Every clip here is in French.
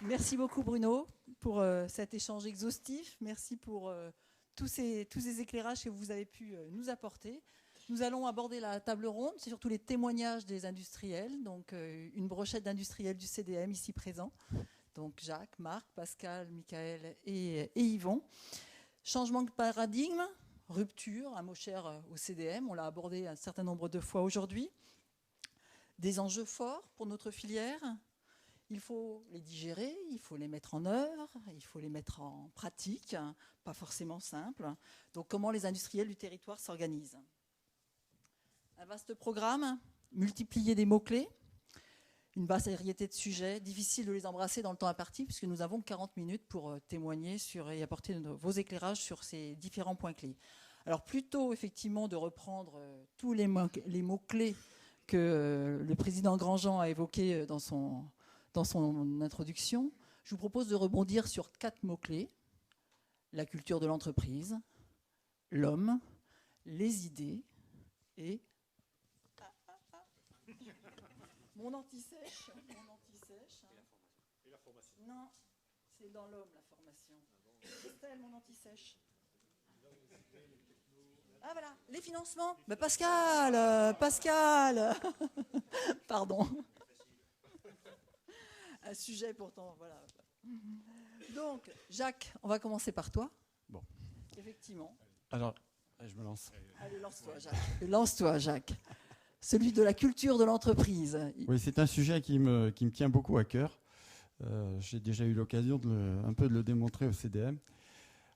Merci beaucoup Bruno pour cet échange exhaustif. Merci pour tous ces éclairages que vous avez pu nous apporter. Nous allons aborder la table ronde, c'est surtout les témoignages des industriels, donc une brochette d'industriels du CDM ici présents, donc Jacques, Marc, Pascal, Michael et Yvon. Changement de paradigme, rupture, un mot cher au CDM, on l'a abordé un certain nombre de fois aujourd'hui. Des enjeux forts pour notre filière. Il faut les digérer, il faut les mettre en œuvre, il faut les mettre en pratique, pas forcément simple. Donc comment les industriels du territoire s'organisent? Un vaste programme, multiplier des mots-clés, une vaste variété de sujets, difficile de les embrasser dans le temps imparti puisque nous avons 40 minutes pour témoigner et apporter vos éclairages sur ces différents points clés. Alors plutôt effectivement de reprendre tous les mots-clés que le président Grandjean a évoqués dans son introduction, je vous propose de rebondir sur 4 mots-clés. La culture de l'entreprise, l'homme, les idées et... Mon anti-sèche. Et la formation. Non, c'est dans l'homme la formation. Christelle, mon anti-sèche. Ah voilà, les financements. Mais Pascal Pardon. Un sujet pourtant, voilà. Donc, Jacques, on va commencer par toi. Bon. Effectivement. Alors, je me lance. Allez, lance-toi, Jacques. Lance-toi, Jacques. Celui de la culture de l'entreprise. Oui, c'est un sujet qui me tient beaucoup à cœur. J'ai déjà eu l'occasion un peu de le démontrer au CDM.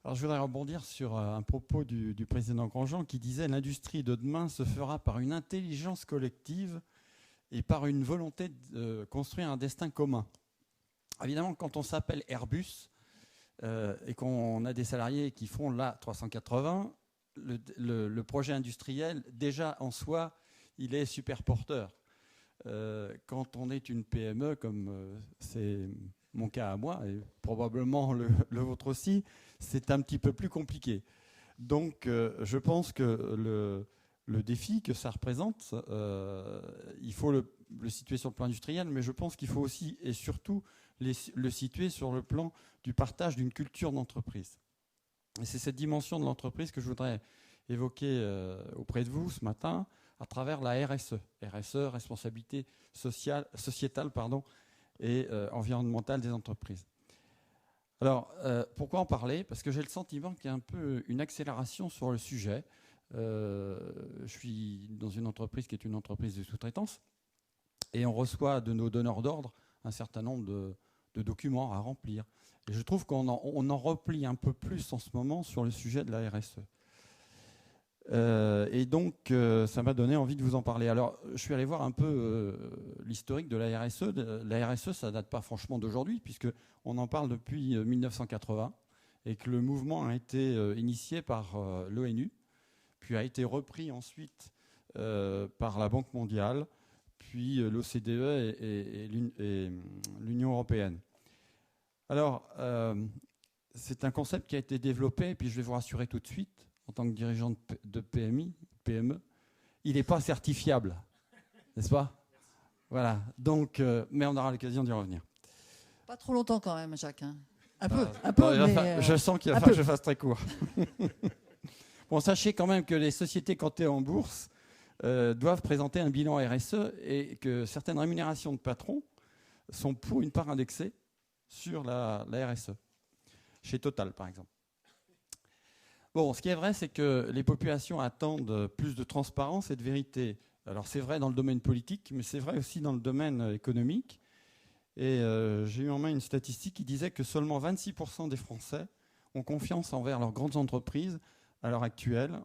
Alors, je voudrais rebondir sur un propos du président Grandjean qui disait « L'industrie de demain se fera par une intelligence collective et par une volonté de construire un destin commun. » Évidemment, quand on s'appelle Airbus et qu'on a des salariés qui font l'A380, le projet industriel, déjà en soi, il est super porteur. Quand on est une PME, comme c'est mon cas à moi, et probablement le vôtre aussi, c'est un petit peu plus compliqué. Donc, je pense que le défi que ça représente, il faut le situer sur le plan industriel, mais je pense qu'il faut aussi et surtout le situer sur le plan du partage d'une culture d'entreprise. Et c'est cette dimension de l'entreprise que je voudrais évoquer auprès de vous ce matin à travers la RSE. RSE, responsabilité sociétale et environnementale des entreprises. Alors, pourquoi en parler? Parce que j'ai le sentiment qu'il y a un peu une accélération sur le sujet. Je suis dans une entreprise qui est une entreprise de sous-traitance et on reçoit de nos donneurs d'ordre un certain nombre de documents à remplir. Et je trouve qu'on en replie un peu plus en ce moment sur le sujet de la RSE. Et donc, ça m'a donné envie de vous en parler. Alors, je suis allé voir un peu l'historique de la RSE. La RSE, ça ne date pas franchement d'aujourd'hui, puisqu'on en parle depuis 1980 et que le mouvement a été initié par l'ONU, puis a été repris ensuite par la Banque mondiale, puis l'OCDE et l'Union européenne. Alors, c'est un concept qui a été développé, et puis je vais vous rassurer tout de suite, en tant que dirigeant de PME, il n'est pas certifiable, n'est-ce pas? Voilà, donc, mais on aura l'occasion d'y revenir. Pas trop longtemps quand même, Jacques. Hein. Un peu, mais je sens qu'il va falloir que je fasse très court. Bon, sachez quand même que les sociétés cotées en bourse doivent présenter un bilan RSE et que certaines rémunérations de patrons sont pour une part indexées sur la RSE. Chez Total, par exemple. Bon, ce qui est vrai, c'est que les populations attendent plus de transparence et de vérité. Alors, c'est vrai dans le domaine politique, mais c'est vrai aussi dans le domaine économique. Et j'ai eu en main une statistique qui disait que seulement 26% des Français ont confiance envers leurs grandes entreprises à l'heure actuelle,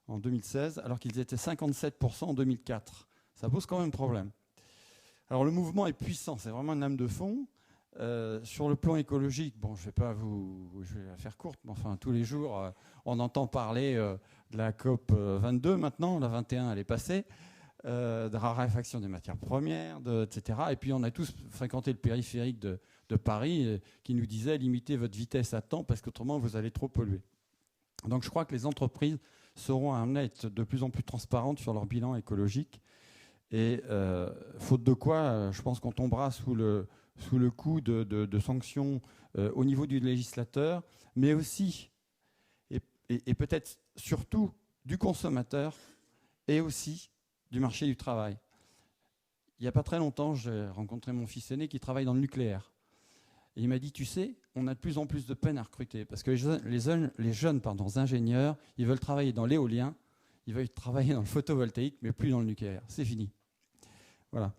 en 2016, alors qu'ils étaient 57% en 2004. Ça pose quand même problème. Alors, le mouvement est puissant, c'est vraiment une lame de fond. Sur le plan écologique, bon, je vais la faire courte, mais enfin, tous les jours, on entend parler de la COP 22 maintenant, la 21, elle est passée, de raréfaction des matières premières, etc. Et puis, on a tous fréquenté le périphérique de Paris qui nous disait limitez votre vitesse à temps parce qu'autrement, vous allez trop polluer. Donc, je crois que les entreprises seront amenées à être de plus en plus transparentes sur leur bilan écologique. Et faute de quoi, je pense qu'on tombera sous le sous le coup de sanctions au niveau du législateur, mais aussi, et peut-être surtout, du consommateur et aussi du marché du travail. Il n'y a pas très longtemps, j'ai rencontré mon fils aîné qui travaille dans le nucléaire. Et il m'a dit, tu sais, on a de plus en plus de peine à recruter parce que les jeunes ingénieurs, ils veulent travailler dans l'éolien, ils veulent travailler dans le photovoltaïque, mais plus dans le nucléaire. C'est fini. Voilà.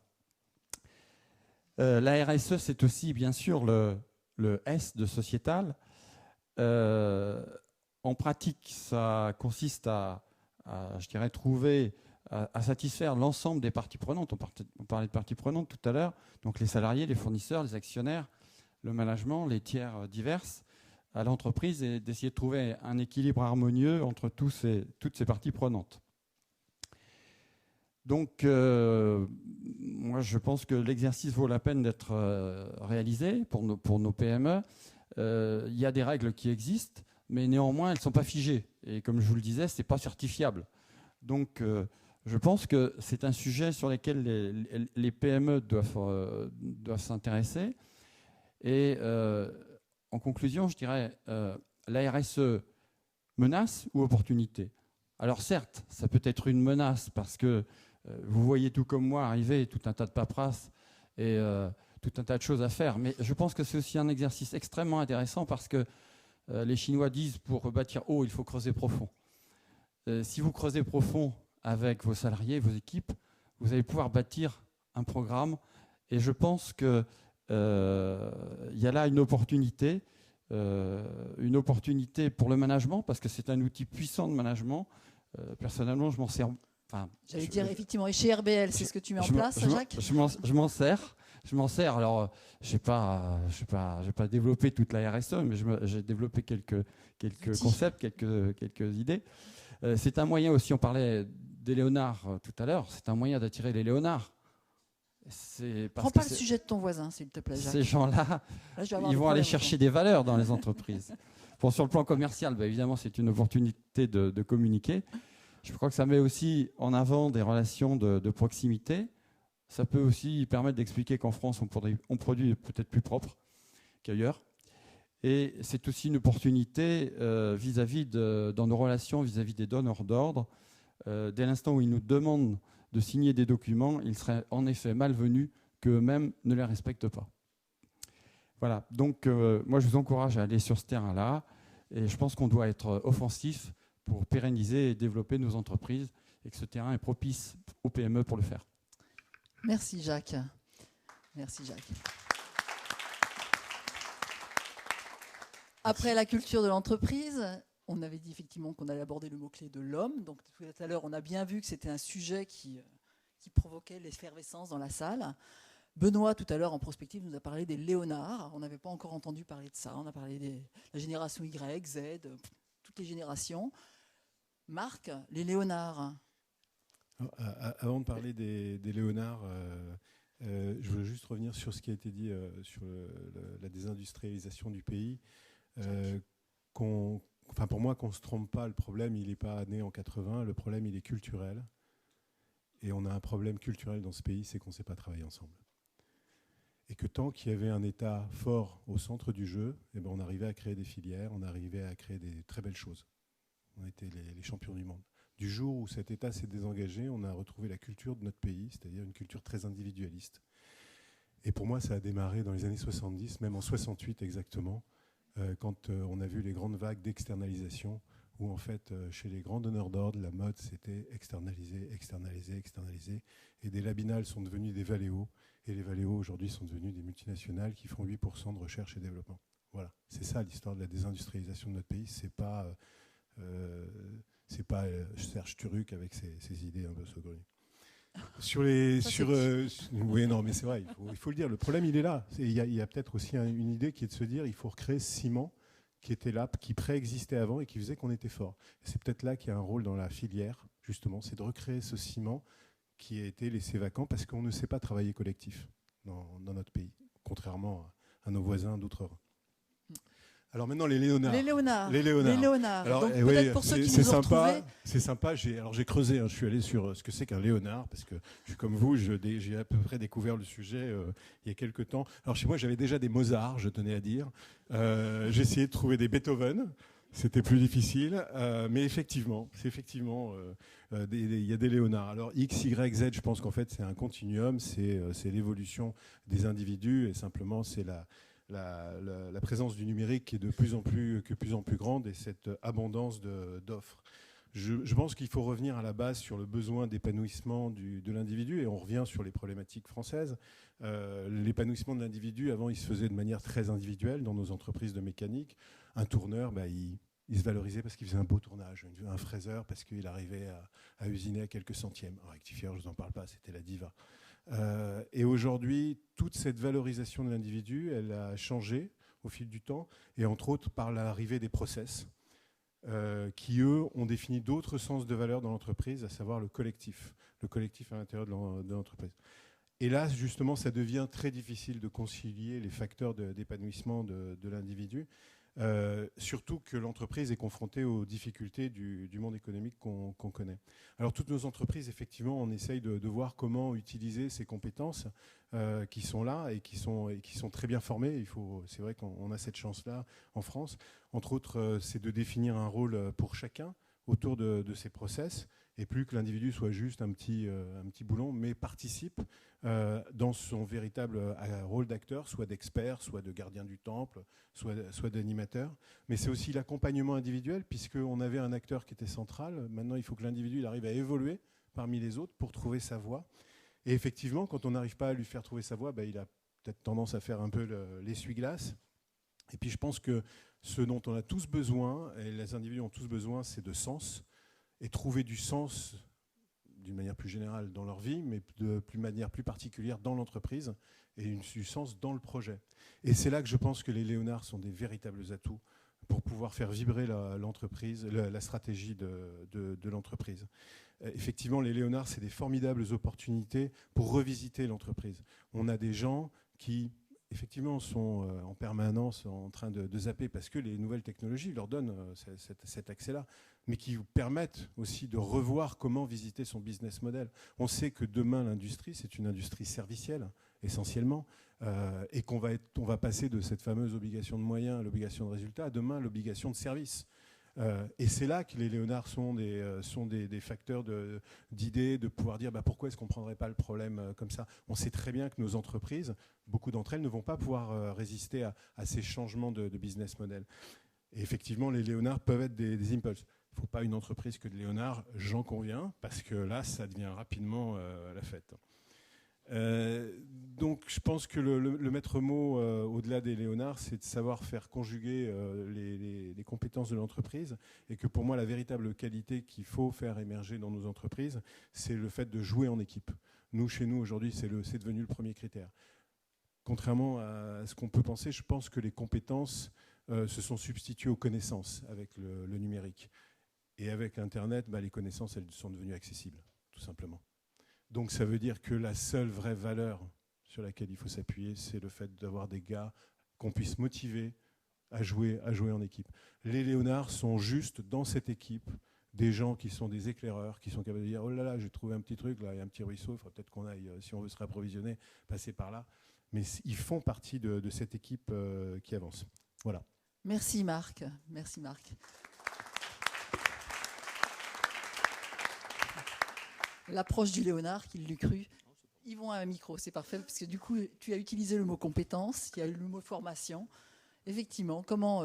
La RSE, c'est aussi, bien sûr, le S de sociétal. En pratique, ça consiste à je dirais, trouver, à satisfaire l'ensemble des parties prenantes. On parlait de parties prenantes tout à l'heure, donc les salariés, les fournisseurs, les actionnaires, le management, les tiers diverses à l'entreprise, et d'essayer de trouver un équilibre harmonieux entre toutes ces parties prenantes. Donc, moi, je pense que l'exercice vaut la peine d'être réalisé pour nos PME. Il y a des règles qui existent, mais néanmoins, elles ne sont pas figées. Et comme je vous le disais, ce n'est pas certifiable. Donc, je pense que c'est un sujet sur lequel les PME doivent s'intéresser. Et en conclusion, je dirais, la RSE, menace ou opportunité? Alors certes, ça peut être une menace parce que vous voyez tout comme moi arriver tout un tas de paperasse et tout un tas de choses à faire. Mais je pense que c'est aussi un exercice extrêmement intéressant parce que les Chinois disent pour bâtir haut, il faut creuser profond. Si vous creusez profond avec vos salariés, vos équipes, vous allez pouvoir bâtir un programme. Et je pense qu'il y a là une opportunité pour le management parce que c'est un outil puissant de management. Personnellement, je m'en sers. J'allais dire effectivement, et chez RBL, c'est ce que tu mets en place, Jacques? Je m'en sers. Alors, je n'ai pas développé toute la RSE, mais j'ai développé quelques concepts, quelques idées. C'est un moyen aussi, on parlait des léonards tout à l'heure, c'est un moyen d'attirer les léonards. Prends pas le sujet de ton voisin, s'il te plaît, Jacques. Ces gens-là, ils vont aller chercher des valeurs dans les entreprises. Bon, sur le plan commercial, évidemment, c'est une opportunité de communiquer. Je crois que ça met aussi en avant des relations de proximité. Ça peut aussi permettre d'expliquer qu'en France, on produit peut-être plus propre qu'ailleurs. Et c'est aussi une opportunité dans nos relations vis-à-vis des donneurs d'ordre. Dès l'instant où ils nous demandent de signer des documents, il serait en effet malvenu qu'eux-mêmes ne les respectent pas. Voilà, donc moi je vous encourage à aller sur ce terrain-là et je pense qu'on doit être offensif pour pérenniser et développer nos entreprises et que ce terrain est propice aux PME pour le faire. Merci Jacques. Merci Jacques. Après la culture de l'entreprise, on avait dit effectivement qu'on allait aborder le mot-clé de l'homme. Donc tout à l'heure, on a bien vu que c'était un sujet qui provoquait l'effervescence dans la salle. Benoît, tout à l'heure, en prospective, nous a parlé des léonards. On n'avait pas encore entendu parler de ça. On a parlé de la génération Y, Z, toutes les générations. Marc, les léonards. Avant de parler des léonards, je veux juste revenir sur ce qui a été dit sur la désindustrialisation du pays. Pour moi, qu'on ne se trompe pas, le problème, il n'est pas né en 80, le problème, il est culturel. Et on a un problème culturel dans ce pays, c'est qu'on ne sait pas travailler ensemble. Et que tant qu'il y avait un État fort au centre du jeu, on arrivait à créer des filières, on arrivait à créer des très belles choses. On était les champions du monde. Du jour où cet État s'est désengagé, on a retrouvé la culture de notre pays, c'est-à-dire une culture très individualiste. Et pour moi, ça a démarré dans les années 70, même en 68 exactement, quand on a vu les grandes vagues d'externalisation, où en fait, chez les grands donneurs d'ordre, la mode, c'était externaliser, externaliser, externaliser. Et des Labinales sont devenus des Valeo, et les Valeo aujourd'hui sont devenus des multinationales qui font 8% de recherche et développement. Voilà, c'est ça l'histoire de la désindustrialisation de notre pays. C'est pas Serge Turuc avec ses idées un peu saugrenues. Oui, non, mais c'est vrai, il faut le dire. Le problème, il est là. Il y a peut-être aussi une idée qui est de se dire il faut recréer ce ciment qui était là, qui préexistait avant et qui faisait qu'on était fort. Et c'est peut-être là qu'il y a un rôle dans la filière, justement, c'est de recréer ce ciment qui a été laissé vacant parce qu'on ne sait pas travailler collectif dans notre pays, contrairement à nos voisins d'outre-Rhin. Alors maintenant, les Léonards. Les Léonards. Les Léonards. Les Léonards. Alors, Donc, oui, peut-être pour ceux qui c'est nous ont sympa. retrouvés. C'est sympa. J'ai creusé. Je suis allé sur ce que c'est qu'un Léonard parce que je suis comme vous. J'ai à peu près découvert le sujet il y a quelques temps. Alors chez moi, j'avais déjà des Mozart, je tenais à dire. J'ai essayé de trouver des Beethoven. C'était plus difficile, mais effectivement, il y a des Léonards. Alors X, Y, Z, je pense qu'en fait c'est un continuum, c'est l'évolution des individus et simplement c'est la présence du numérique qui est de plus en plus grande et cette abondance d'offres. Je pense qu'il faut revenir à la base sur le besoin d'épanouissement de l'individu et on revient sur les problématiques françaises. L'épanouissement de l'individu, avant, il se faisait de manière très individuelle dans nos entreprises de mécanique. Un tourneur, il se valorisait parce qu'il faisait un beau tournage. Un fraiseur parce qu'il arrivait à usiner à quelques centièmes. Un rectifieur, je ne vous en parle pas, c'était la diva. Et aujourd'hui, toute cette valorisation de l'individu, elle a changé au fil du temps, et entre autres par l'arrivée des process, qui, eux, ont défini d'autres sens de valeur dans l'entreprise, à savoir le collectif à l'intérieur de l'entreprise. Et là, justement, ça devient très difficile de concilier les facteurs d'épanouissement de l'individu, surtout que l'entreprise est confrontée aux difficultés du monde économique qu'on connaît. Alors, toutes nos entreprises, effectivement, on essaye de voir comment utiliser ces compétences qui sont là et qui sont très bien formées. C'est vrai qu'on a cette chance-là en France. Entre autres, c'est de définir un rôle pour chacun autour de ces process, et plus que l'individu soit juste un petit boulon, mais participe dans son véritable rôle d'acteur, soit d'expert, soit de gardien du temple, soit d'animateur. Mais c'est aussi l'accompagnement individuel, puisqu'on avait un acteur qui était central. Maintenant, il faut que l'individu arrive à évoluer parmi les autres pour trouver sa voie. Et effectivement, quand on n'arrive pas à lui faire trouver sa voie, il a peut-être tendance à faire un peu l'essuie-glace. Et puis je pense que ce dont on a tous besoin, et les individus ont tous besoin, c'est de sens, et trouver du sens d'une manière plus générale dans leur vie, mais de manière plus particulière dans l'entreprise, et du sens dans le projet. Et c'est là que je pense que les Léonards sont des véritables atouts pour pouvoir faire vibrer l'entreprise, la stratégie de l'entreprise. Effectivement, les Léonards, c'est des formidables opportunités pour revisiter l'entreprise. On a des gens qui, effectivement, sont en permanence en train de zapper parce que les nouvelles technologies leur donnent cet accès-là, mais qui vous permettent aussi de revoir comment visiter son business model. On sait que demain, l'industrie, c'est une industrie servicielle, essentiellement, et qu'on va passer de cette fameuse obligation de moyens à l'obligation de résultat à demain l'obligation de service. Et c'est là que les Léonards sont des facteurs d'idées, de pouvoir dire pourquoi est-ce qu'on ne prendrait pas le problème comme ça. On sait très bien que nos entreprises, beaucoup d'entre elles, ne vont pas pouvoir résister à ces changements de business model. Et effectivement, les Léonards peuvent être des impulses. Il ne faut pas une entreprise que de Léonards, j'en conviens, parce que là, ça devient rapidement la fête. Donc je pense que le maître mot au-delà des Léonards, c'est de savoir faire conjuguer les compétences de l'entreprise, et que pour moi la véritable qualité qu'il faut faire émerger dans nos entreprises, c'est le fait de jouer en équipe. Chez nous aujourd'hui, c'est devenu le premier critère. Contrairement à ce qu'on peut penser, je pense que les compétences se sont substituées aux connaissances avec le numérique. Et avec Internet, les connaissances, elles sont devenues accessibles, tout simplement. Donc ça veut dire que la seule vraie valeur sur laquelle il faut s'appuyer, c'est le fait d'avoir des gars qu'on puisse motiver à jouer en équipe. Les Léonards sont juste dans cette équipe des gens qui sont des éclaireurs, qui sont capables de dire « Oh là là, j'ai trouvé un petit truc, là, il y a un petit ruisseau, il faudrait peut-être qu'on aille, si on veut se réapprovisionner, passer par là. » Mais ils font partie de cette équipe qui avance. Voilà. Merci Marc. Merci Marc. L'approche du Léonard, qu'il l'eût cru. Yvon a un micro, c'est parfait, parce que du coup, tu as utilisé le mot compétence, il y a eu le mot formation. Effectivement, comment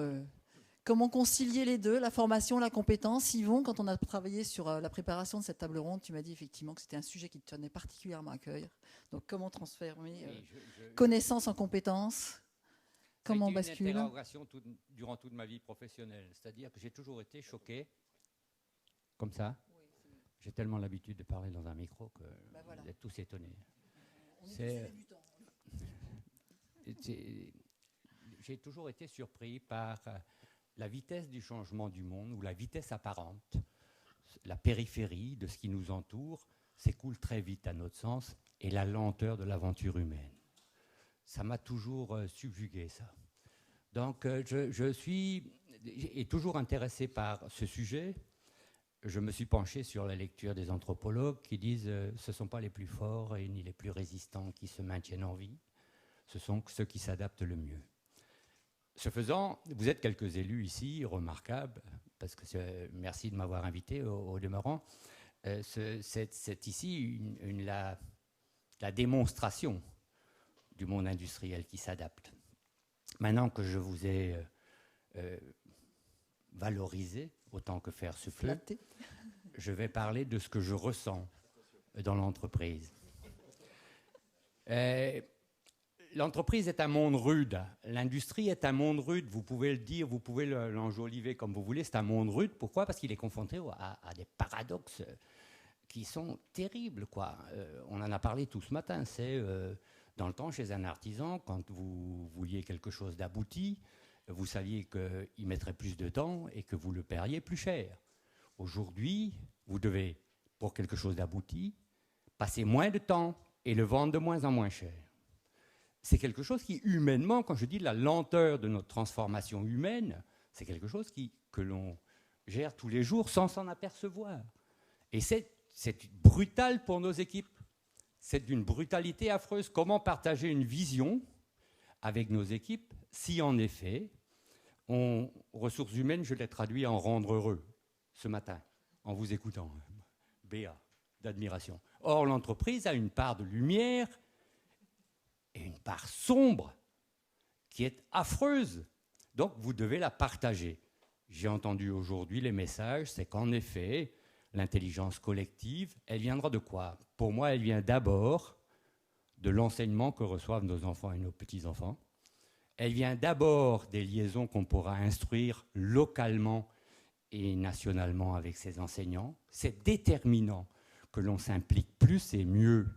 concilier les deux, la formation, la compétence? Yvon, quand on a travaillé sur la préparation de cette table ronde, tu m'as dit effectivement que c'était un sujet qui te tenait particulièrement à cœur. Donc, comment transformer connaissance en compétence? Comment on bascule? C'est une interrogation durant toute ma vie professionnelle. C'est-à-dire que j'ai toujours été choqué, comme ça. J'ai tellement l'habitude de parler dans un micro que voilà. Vous êtes tous étonnés. On est tous débutants. J'ai toujours été surpris par la vitesse du changement du monde, ou la vitesse apparente, la périphérie de ce qui nous entoure s'écoule très vite à notre sens, et la lenteur de l'aventure humaine. Ça m'a toujours subjugué, ça. Donc, je suis toujours intéressé par ce sujet. Je me suis penché sur la lecture des anthropologues qui disent ce ne sont pas les plus forts et ni les plus résistants qui se maintiennent en vie, ce sont ceux qui s'adaptent le mieux. Ce faisant, vous êtes quelques élus ici, remarquables, parce que merci de m'avoir invité au demeurant. C'est ici la démonstration du monde industriel qui s'adapte. Maintenant que je vous ai valorisé autant que faire se peut, je vais parler de ce que je ressens dans l'entreprise. L'entreprise est un monde rude, l'industrie est un monde rude, vous pouvez le dire, vous pouvez l'enjoliver comme vous voulez, c'est un monde rude. Pourquoi ? Parce qu'il est confronté à des paradoxes qui sont terribles, quoi. On en a parlé tout ce matin, c'est dans le temps chez un artisan, quand vous vouliez quelque chose d'abouti, vous saviez qu'il mettrait plus de temps et que vous le paieriez plus cher. Aujourd'hui, vous devez, pour quelque chose d'abouti, passer moins de temps et le vendre de moins en moins cher. C'est quelque chose qui, humainement, quand je dis la lenteur de notre transformation humaine, c'est quelque chose que l'on gère tous les jours sans s'en apercevoir. Et c'est brutal pour nos équipes. C'est d'une brutalité affreuse. Comment partager une vision avec nos équipes si, en effet, ressources humaines, je l'ai traduit en rendre heureux ce matin, en vous écoutant. Béat, d'admiration. Or, l'entreprise a une part de lumière et une part sombre qui est affreuse. Donc, vous devez la partager. J'ai entendu aujourd'hui les messages, c'est qu'en effet, l'intelligence collective, elle viendra de quoi ? Pour moi, elle vient d'abord de l'enseignement que reçoivent nos enfants et nos petits-enfants. Elle vient d'abord des liaisons qu'on pourra instruire localement et nationalement avec ces enseignants. C'est déterminant que l'on s'implique plus et mieux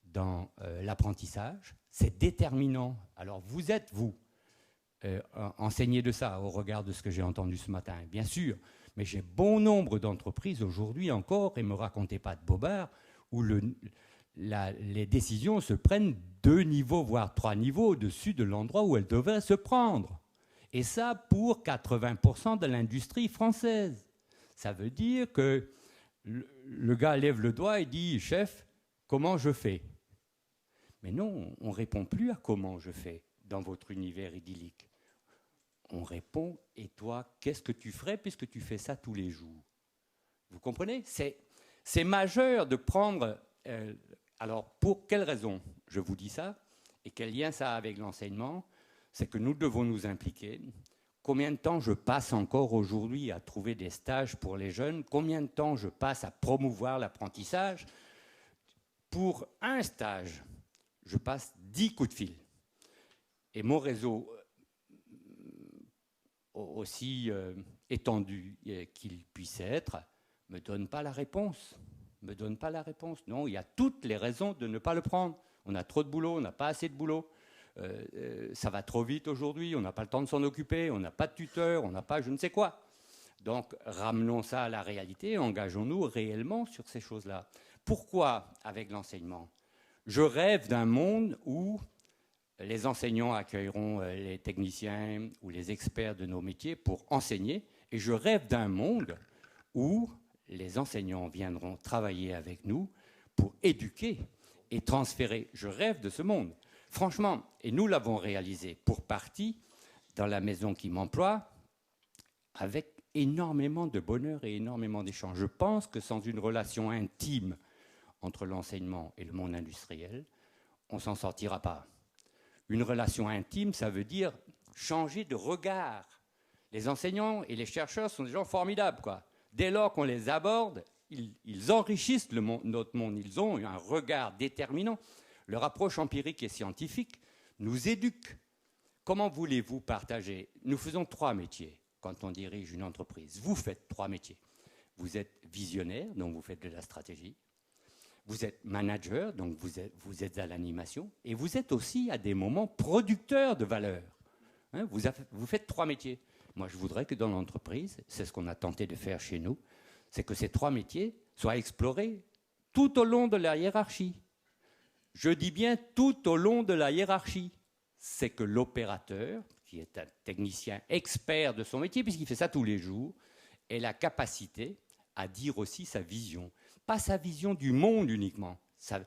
dans l'apprentissage. C'est déterminant. Alors vous êtes, enseignés de ça au regard de ce que j'ai entendu ce matin, bien sûr. Mais j'ai bon nombre d'entreprises aujourd'hui encore, et ne me racontez pas de bobards, où les décisions se prennent 2 niveaux, voire 3 niveaux au-dessus de l'endroit où elles devraient se prendre. Et ça pour 80% de l'industrie française. Ça veut dire que le gars lève le doigt et dit « Chef, comment je fais ?» Mais non, on ne répond plus à « comment je fais » dans votre univers idyllique. On répond « Et toi, qu'est-ce que tu ferais puisque tu fais ça tous les jours ?» Vous comprenez ? C'est majeur de prendre... alors, pour quelle raison je vous dis ça ? Et quel lien ça a avec l'enseignement ? C'est que nous devons nous impliquer. Combien de temps je passe encore aujourd'hui à trouver des stages pour les jeunes ? Combien de temps je passe à promouvoir l'apprentissage ? Pour un stage, je passe 10 coups de fil. Et mon réseau, aussi étendu qu'il puisse être, ne me donne pas la réponse. Non, il y a toutes les raisons de ne pas le prendre. On a trop de boulot, on n'a pas assez de boulot. Ça va trop vite aujourd'hui, on n'a pas le temps de s'en occuper, on n'a pas de tuteur, on n'a pas je ne sais quoi. Donc, ramenons ça à la réalité, engageons-nous réellement sur ces choses-là. Pourquoi avec l'enseignement ? Je rêve d'un monde où les enseignants accueilleront les techniciens ou les experts de nos métiers pour enseigner, et je rêve d'un monde où les enseignants viendront travailler avec nous pour éduquer et transférer. Je rêve de ce monde. Franchement, et nous l'avons réalisé pour partie dans la maison qui m'emploie, avec énormément de bonheur et énormément d'échanges. Je pense que sans une relation intime entre l'enseignement et le monde industriel, on ne s'en sortira pas. Une relation intime, ça veut dire changer de regard. Les enseignants et les chercheurs sont des gens formidables, quoi. Dès lors qu'on les aborde, ils enrichissent notre monde. Ils ont un regard déterminant. Leur approche empirique et scientifique nous éduque. Comment voulez-vous partager ? Nous faisons 3 métiers quand on dirige une entreprise. Vous faites 3 métiers. Vous êtes visionnaire, donc vous faites de la stratégie. Vous êtes manager, donc vous êtes à l'animation. Et vous êtes aussi, à des moments, producteur de valeur. Hein, vous faites 3 métiers. Moi, je voudrais que dans l'entreprise, c'est ce qu'on a tenté de faire chez nous, c'est que ces 3 métiers soient explorés tout au long de la hiérarchie. Je dis bien tout au long de la hiérarchie. C'est que l'opérateur, qui est un technicien expert de son métier, puisqu'il fait ça tous les jours, ait la capacité à dire aussi sa vision. Pas sa vision du monde uniquement, sa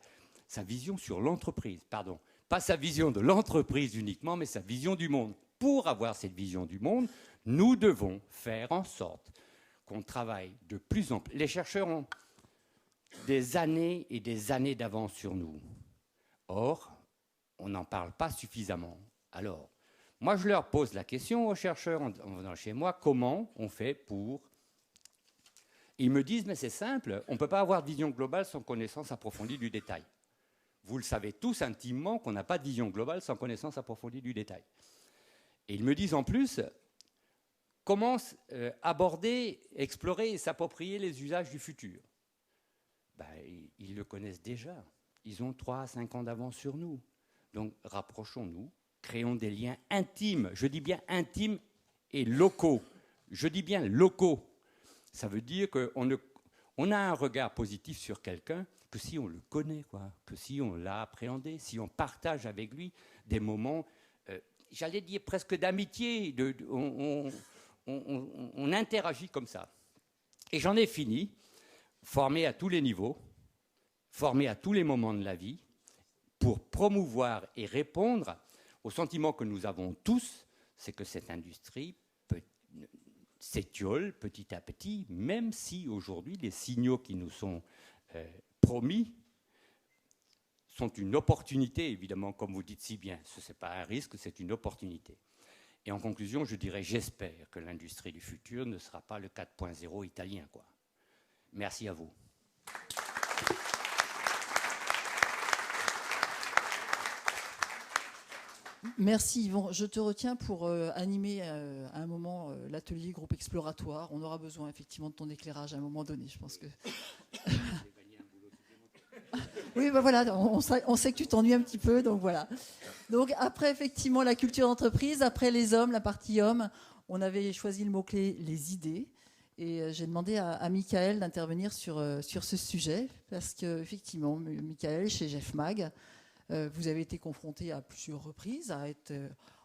vision sur l'entreprise, pardon. Pas sa vision de l'entreprise uniquement, mais sa vision du monde. Pour avoir cette vision du monde, nous devons faire en sorte qu'on travaille de plus en plus. Les chercheurs ont des années et des années d'avance sur nous. Or, on n'en parle pas suffisamment. Alors, moi, je leur pose la question aux chercheurs en venant chez moi, comment on fait pour... Ils me disent, mais c'est simple, on ne peut pas avoir de vision globale sans connaissance approfondie du détail. Vous le savez tous intimement qu'on n'a pas de vision globale sans connaissance approfondie du détail. Et ils me disent en plus, comment aborder, explorer et s'approprier les usages du futur. Ben, ils le connaissent déjà. Ils ont 3 à 5 ans d'avance sur nous. Donc, rapprochons-nous, créons des liens intimes. Je dis bien intimes et locaux. Je dis bien locaux. Ça veut dire qu'on a un regard positif sur quelqu'un que si on le connaît, quoi, que si on l'a appréhendé, si on partage avec lui des moments, j'allais dire presque d'amitié, on interagit comme ça. Et j'en ai fini, formé à tous les niveaux, formé à tous les moments de la vie, pour promouvoir et répondre au sentiment que nous avons tous, c'est que cette industrie s'étiole petit à petit, même si aujourd'hui les signaux qui nous sont promis sont une opportunité, évidemment, comme vous dites si bien. Ce n'est pas un risque, c'est une opportunité. Et en conclusion, je dirais, j'espère que l'industrie du futur ne sera pas le 4.0 italien, quoi. Merci à vous. Merci Yvon. Je te retiens pour animer à un moment l'atelier groupe exploratoire. On aura besoin effectivement de ton éclairage à un moment donné. Je pense que... Oui, ben voilà, on sait que tu t'ennuies un petit peu, donc voilà. Donc après effectivement la culture d'entreprise, après les hommes, la partie hommes, on avait choisi le mot-clé les idées. Et j'ai demandé à Michael d'intervenir sur ce sujet, parce qu'effectivement, Michael, chez Jeff Mag, vous avez été confronté à plusieurs reprises à être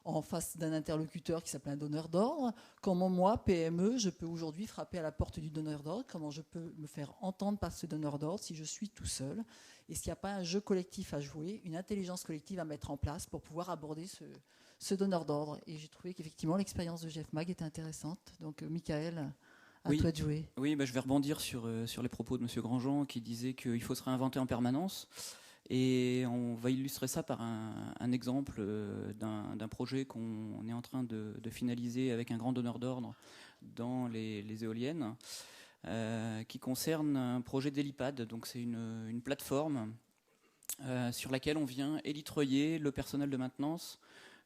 en face d'un interlocuteur qui s'appelle un donneur d'ordre. Comment moi, PME, je peux aujourd'hui frapper à la porte du donneur d'ordre? Comment je peux me faire entendre par ce donneur d'ordre si je suis tout seul? Est-ce qu'il n'y a pas un jeu collectif à jouer, une intelligence collective à mettre en place pour pouvoir aborder ce donneur d'ordre? Et j'ai trouvé qu'effectivement, l'expérience de Jeff Mag était intéressante. Donc, Michael, à toi de jouer. Oui, je vais rebondir sur les propos de M. Grandjean qui disait qu'il faut se réinventer en permanence. Et on va illustrer ça par un exemple d'un projet qu'on est en train de finaliser avec un grand donneur d'ordre dans les éoliennes, qui concerne un projet d'hélipad. Donc c'est une plateforme sur laquelle on vient élitreiller le personnel de maintenance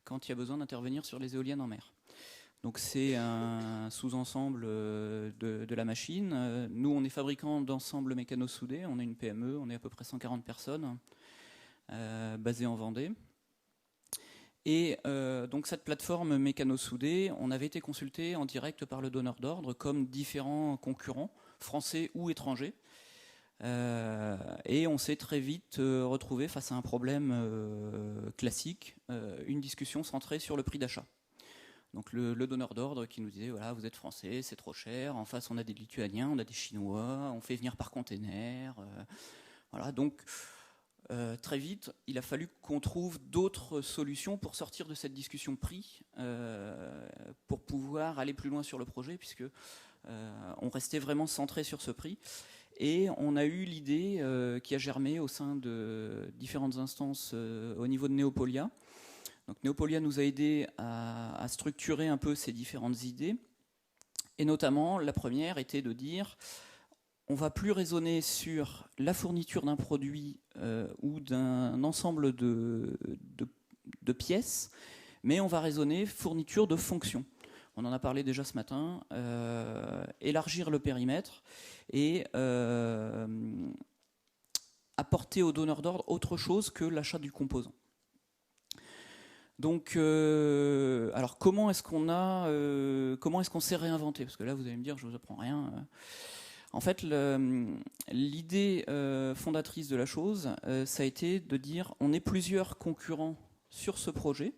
quand il y a besoin d'intervenir sur les éoliennes en mer. Donc c'est un sous-ensemble de la machine. Nous, on est fabricant d'ensembles mécano-soudés. On est une PME, on est à peu près 140 personnes, basées en Vendée. Et donc cette plateforme mécano-soudée, on avait été consulté en direct par le donneur d'ordre comme différents concurrents, français ou étrangers. Et on s'est très vite retrouvé face à un problème classique, une discussion centrée sur le prix d'achat. Donc le donneur d'ordre qui nous disait, voilà, vous êtes français, c'est trop cher, en face on a des Lituaniens, on a des Chinois, on fait venir par container. Voilà, donc très vite, il a fallu qu'on trouve d'autres solutions pour sortir de cette discussion prix, pour pouvoir aller plus loin sur le projet, puisque on restait vraiment centré sur ce prix. Et on a eu l'idée qui a germé au sein de différentes instances au niveau de Neopolia. Donc Neopolia nous a aidé à structurer un peu ces différentes idées. Et notamment, la première était de dire, on ne va plus raisonner sur la fourniture d'un produit ou d'un ensemble de pièces, mais on va raisonner fourniture de fonctions. On en a parlé déjà ce matin, élargir le périmètre et apporter au donneur d'ordre autre chose que l'achat du composant. Donc, alors comment est-ce qu'on s'est réinventé? Parce que là, vous allez me dire, je vous apprends rien. En fait, l'idée fondatrice de la chose, ça a été de dire, on est plusieurs concurrents sur ce projet.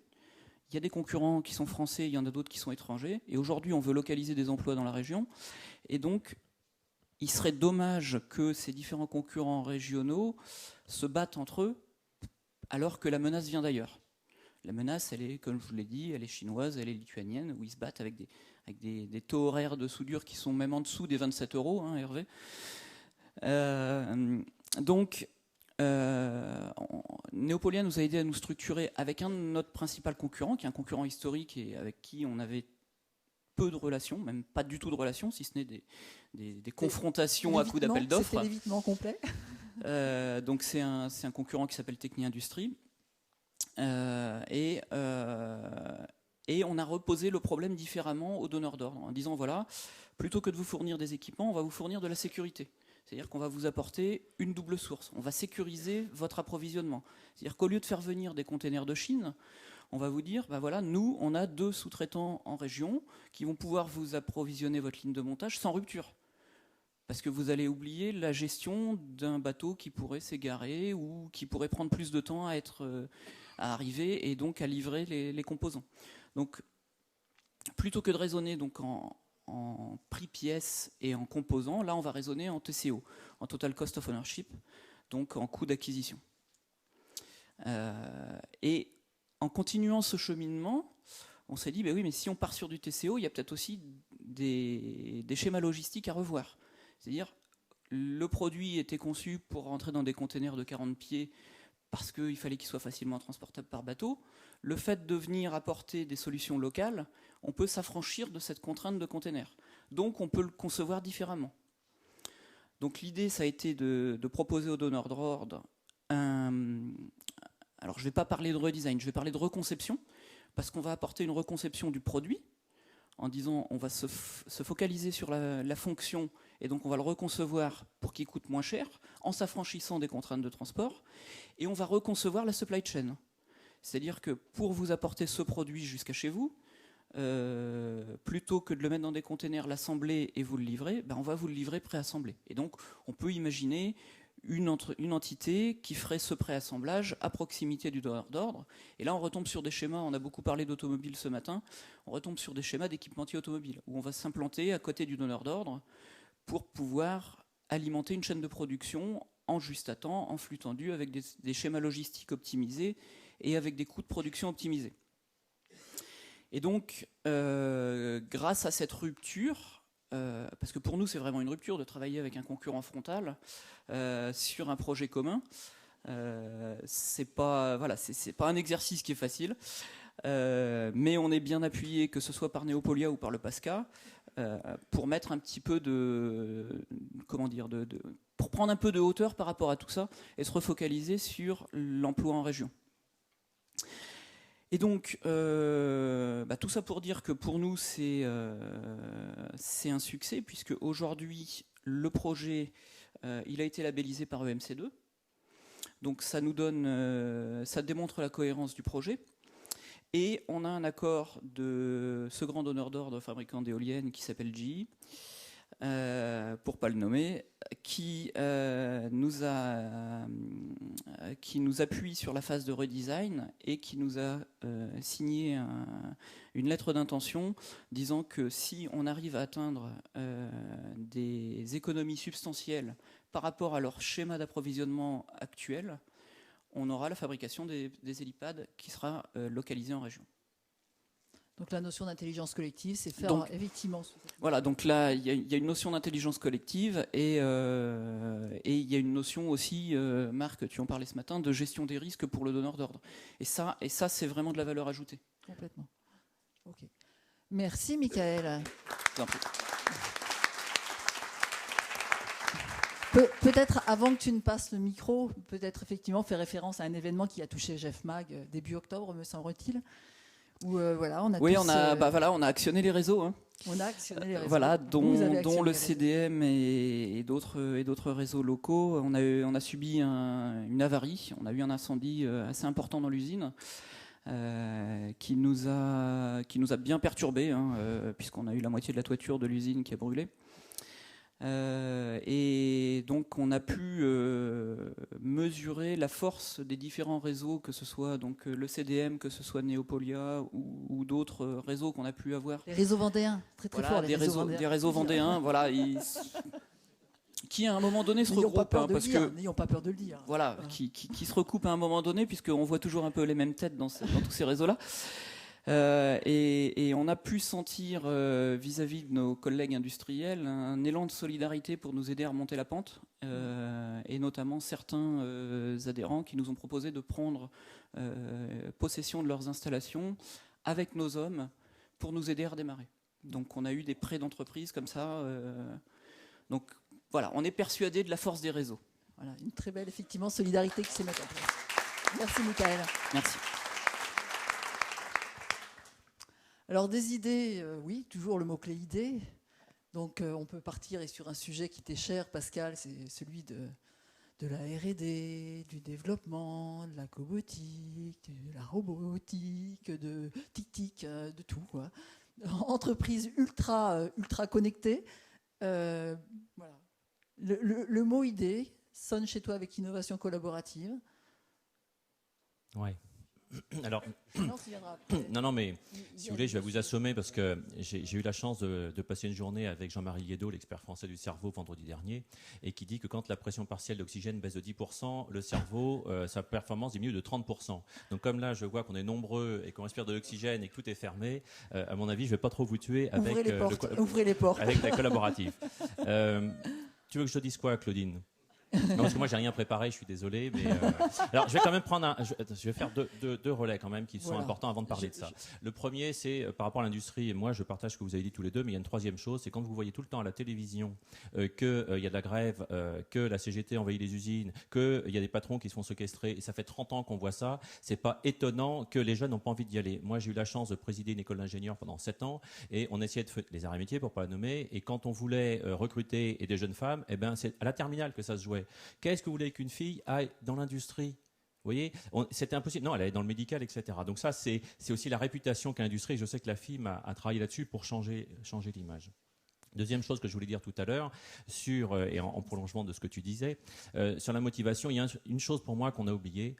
il y a des concurrents qui sont français, il y en a d'autres qui sont étrangers. Et aujourd'hui, on veut localiser des emplois dans la région. Et donc, il serait dommage que ces différents concurrents régionaux se battent entre eux alors que la menace vient d'ailleurs. La menace, elle est, comme je vous l'ai dit, elle est chinoise, elle est lituanienne, où ils se battent avec des taux horaires de soudure qui sont même en dessous des 27 €, hein, Hervé. Donc, Neopolia nous a aidé à nous structurer avec notre principal concurrent, qui est un concurrent historique et avec qui on avait peu de relations, même pas du tout de relations, si ce n'est des confrontations à coups d'appel d'offres. C'était l'évitement complet. Donc c'est un concurrent qui s'appelle Techni Industrie. Et on a reposé le problème différemment aux donneurs d'ordre, en disant voilà, plutôt que de vous fournir des équipements, on va vous fournir de la sécurité. C'est-à-dire qu'on va vous apporter une double source. On va sécuriser votre approvisionnement. C'est-à-dire qu'au lieu de faire venir des containers de Chine, on va vous dire, ben voilà, nous, on a 2 sous-traitants en région qui vont pouvoir vous approvisionner votre ligne de montage sans rupture. Parce que vous allez oublier la gestion d'un bateau qui pourrait s'égarer ou qui pourrait prendre plus de temps à arriver et donc à livrer les composants. Donc, plutôt que de raisonner donc en prix pièce et en composants, là on va raisonner en TCO, en Total Cost of Ownership, donc en coût d'acquisition. Et en continuant ce cheminement, on s'est dit, ben oui, mais si on part sur du TCO, il y a peut-être aussi des schémas logistiques à revoir. C'est-à-dire, le produit était conçu pour rentrer dans des containers de 40 pieds parce qu'il fallait qu'il soit facilement transportable par bateau. Le fait de venir apporter des solutions locales, on peut s'affranchir de cette contrainte de container. Donc on peut le concevoir différemment. Donc l'idée, ça a été de proposer aux donneurs d'ordre alors je ne vais pas parler de redesign, je vais parler de reconception, parce qu'on va apporter une reconception du produit, en disant on va se focaliser sur la fonction, et donc on va le reconcevoir pour qu'il coûte moins cher, en s'affranchissant des contraintes de transport, et on va reconcevoir la supply chain. C'est-à-dire que pour vous apporter ce produit jusqu'à chez vous, plutôt que de le mettre dans des containers, l'assembler et vous le livrer, ben on va vous le livrer préassemblé. Et donc on peut imaginer une entité qui ferait ce préassemblage à proximité du donneur d'ordre. Et là on retombe sur des schémas, on a beaucoup parlé d'automobile ce matin, on retombe sur des schémas d'équipementier automobile, où on va s'implanter à côté du donneur d'ordre pour pouvoir alimenter une chaîne de production en juste à temps, en flux tendu, avec des schémas logistiques optimisés et avec des coûts de production optimisés. Et donc, grâce à cette rupture, parce que pour nous c'est vraiment une rupture de travailler avec un concurrent frontal sur un projet commun, c'est pas un exercice qui est facile, mais on est bien appuyé, que ce soit par Neopolia ou par le PASCA, pour mettre un petit peu pour prendre un peu de hauteur par rapport à tout ça et se refocaliser sur l'emploi en région. Et donc, tout ça pour dire que pour nous, c'est un succès, puisque aujourd'hui, le projet, il a été labellisé par EMC2. Donc ça nous donne, ça démontre la cohérence du projet. Et on a un accord de ce grand donneur d'ordre fabricant d'éoliennes qui s'appelle GE, pour pas le nommer, qui nous appuie sur la phase de redesign et qui nous a signé une lettre d'intention disant que si on arrive à atteindre des économies substantielles par rapport à leur schéma d'approvisionnement actuel, on aura la fabrication des hélipads qui sera localisée en région. Donc la notion d'intelligence collective, c'est faire effectivement... Voilà, donc là, il y a une notion d'intelligence collective et il y a une notion aussi, Marc, tu en parlais ce matin, de gestion des risques pour le donneur d'ordre. Et ça, c'est vraiment de la valeur ajoutée. Complètement. Ok. Merci, Michael. Peut-être avant que tu ne passes le micro, peut-être effectivement faire référence à un événement qui a touché Jeff Mag début octobre, me semble-t-il. Où, voilà, on a actionné les réseaux. Hein. On a actionné les réseaux. Voilà, dont le CDM et d'autres réseaux locaux. On a subi une avarie. On a eu un incendie assez important dans l'usine qui nous a bien perturbés, puisqu'on a eu la moitié de la toiture de l'usine qui a brûlé. Et donc on a pu mesurer la force des différents réseaux, que ce soit donc le CDM, que ce soit Neopolia ou d'autres réseaux qu'on a pu avoir. Les réseaux vendéens, très Voilà, fort. Les des réseaux vendéens, voilà, qui à un moment donné se regroupent, n'ayons pas peur de le dire. Voilà, qui se recoupent à un moment donné, puisqu'on voit toujours un peu les mêmes têtes dans tous ces réseaux-là. Et on a pu sentir vis-à-vis de nos collègues industriels un élan de solidarité pour nous aider à remonter la pente, et notamment certains adhérents qui nous ont proposé de prendre possession de leurs installations avec nos hommes pour nous aider à redémarrer. Donc on a eu des prêts d'entreprise comme ça. Donc voilà, on est persuadé de la force des réseaux. Voilà, une très belle, effectivement, solidarité qui s'est mise en place. Merci, Michael. Merci. Alors, des idées, oui, toujours le mot-clé idée. Donc, on peut partir sur un sujet qui t'est cher, Pascal, c'est celui de la R&D, du développement, de la cobotique, de la robotique, de tic-tic, de tout, quoi. Entreprise ultra connectée. Voilà. Le mot idée sonne chez toi avec innovation collaborative. Ouais. Alors, non, mais si vous voulez, je vais vous assommer parce que j'ai eu la chance de passer une journée avec Jean-Marie Liédot, l'expert français du cerveau, vendredi dernier, et qui dit que quand la pression partielle d'oxygène baisse de 10%, le cerveau, sa performance diminue de 30%. Donc comme là, je vois qu'on est nombreux et qu'on respire de l'oxygène et que tout est fermé, à mon avis, je ne vais pas trop vous tuer avec, ouvrez les portes. Avec la collaborative. Tu veux que je te dise quoi, Claudine ? Non, parce que moi j'ai rien préparé, je suis désolé, mais alors je vais quand même prendre je vais faire deux relais quand même qui sont importants avant de parler de ça. Le premier, c'est par rapport à l'industrie, et moi je partage ce que vous avez dit tous les deux, mais il y a une troisième chose, c'est quand vous voyez tout le temps à la télévision qu'il y a de la grève, que la CGT envahit les usines, qu'il y a des patrons qui se font séquestrer, et ça fait 30 ans qu'on voit ça, c'est pas étonnant que les jeunes n'ont pas envie d'y aller. Moi j'ai eu la chance de présider une école d'ingénieurs pendant 7 ans, et on essayait les arts et métiers pour pas la nommer, et quand on voulait recruter des jeunes femmes, eh ben c'est à la terminale que ça se jouait. Qu'est-ce que vous voulez qu'une fille aille dans l'industrie ? Vous voyez, c'était impossible. Non, elle allait dans le médical, etc. Donc ça, c'est aussi la réputation qu'a l'industrie. Je sais que la FIM a travaillé là-dessus pour changer l'image. Deuxième chose que je voulais dire tout à l'heure, et en prolongement de ce que tu disais, sur la motivation, il y a une chose pour moi qu'on a oubliée,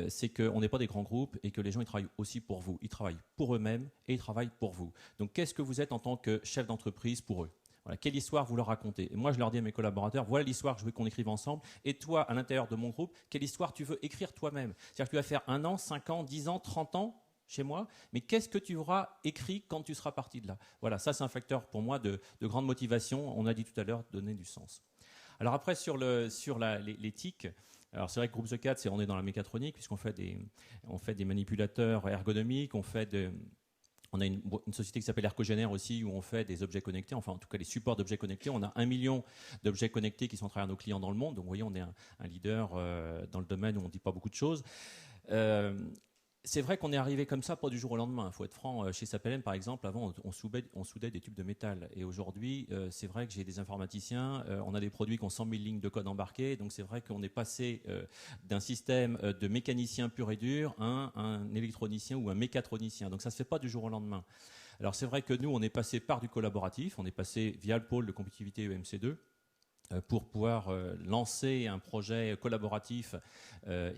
c'est qu'on n'est pas des grands groupes et que les gens ils travaillent aussi pour vous. Ils travaillent pour eux-mêmes et ils travaillent pour vous. Donc qu'est-ce que vous êtes en tant que chef d'entreprise pour eux ? Voilà, quelle histoire vous leur racontez ? Et moi, je leur dis à mes collaborateurs, voilà l'histoire que je veux qu'on écrive ensemble. Et toi, à l'intérieur de mon groupe, quelle histoire tu veux écrire toi-même ? C'est-à-dire que tu vas faire 1 an, 5 ans, 10 ans, 30 ans chez moi, mais qu'est-ce que tu auras écrit quand tu seras parti de là ? Voilà, ça c'est un facteur pour moi de grande motivation. On a dit tout à l'heure, donner du sens. Alors après, sur l'éthique, alors c'est vrai que Groupe The Cat, on est dans la mécatronique, puisqu'on fait des manipulateurs ergonomiques, on a une société qui s'appelle Ercogénère aussi, où on fait des objets connectés, enfin en tout cas les supports d'objets connectés. On a 1 million d'objets connectés qui sont à travers nos clients dans le monde. Donc vous voyez, on est un leader dans le domaine où on ne dit pas beaucoup de choses. C'est vrai qu'on est arrivé comme ça, pas du jour au lendemain. Il faut être franc. Chez Sapelen, par exemple, avant, on soudait des tubes de métal. Et aujourd'hui, c'est vrai que j'ai des informaticiens. On a des produits qui ont 100 000 lignes de code embarquées. Donc c'est vrai qu'on est passé d'un système de mécanicien pur et dur à un électronicien ou un mécatronicien. Donc ça ne se fait pas du jour au lendemain. Alors c'est vrai que nous, on est passé par du collaboratif. On est passé via le pôle de compétitivité EMC2. Pour pouvoir lancer un projet collaboratif